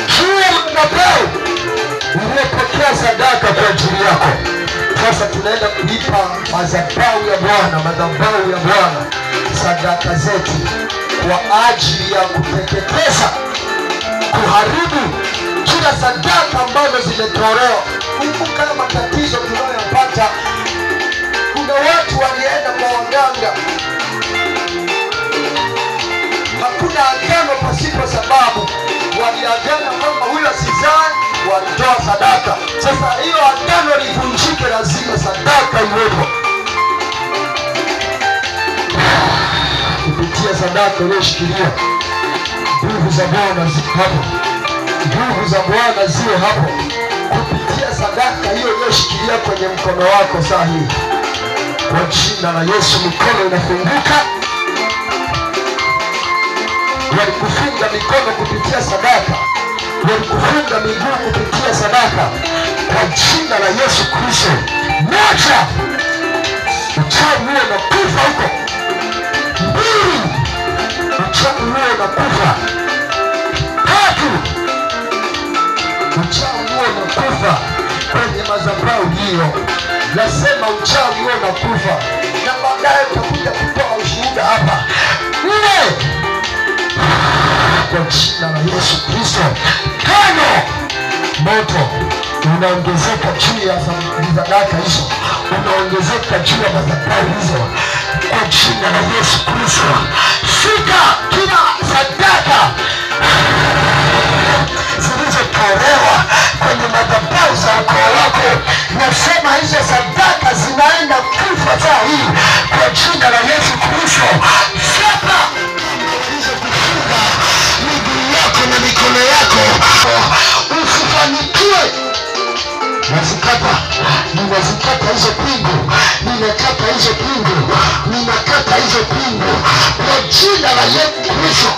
Juu ya madhabahu uliyopokea sadaka kwa ajili yako. Sasa tunaenda kulipa madhabahu ya Bwana, madhabahu ya Bwana sadaka zetu kwa ajili ya kuteketeza, kuharibu kila sadaka ambazo zimetolewa. Kumbuka matatizo tunayopata. Kuna watu walienda kwa waganga, hakuna agano pasipo sababu. Waliagana kwamba huyo asizaa, walitoa sadaka. Sasa hiyo agano livunjike, lazima sadaka iwepo. Kupitia sadaka uliyoshikilia, nguvu za Bwana ziko hapo, nguvu za Bwana ziwe hapo. Kupitia sadaka hiyo uliyoshikilia kwenye mkono wako saa hii, kwa jina la Yesu, mikono inafunguka. Walikufunga mikono kupitia sadaka, walikufunga miguu kupitia sadaka, kwa jina la Yesu Kristo. Moja, uchawi huo unakufa huko. Mbili, uchawi huo unakufa. Tatu, uchawi huo unakufa kwenye madhabahu hiyo. Nasema uchawi huo unakufa, na baadaye utakuja kutoa ushuhuda hapa. Nne, kwa jina la Yesu Kristo. Tano, moto unaongezeka juu ya sadaka hizo, unaongezeka juu ya madhabahu hizo, kwa jina la Yesu Kristo. Sita, kila sadaka zilizotolewa kwenye madhabahu za ukoo wako, nasema hizo sadaka zinaenda kufa saa hii kwa jina la Yesu Kristo. Saba, kufunga miguu yako na mikono yako usifanikiwe. Ninazikata hizo pingu, ninakata hizo pingu, ninakata hizo pingu kwa jina la Yesu Kristo.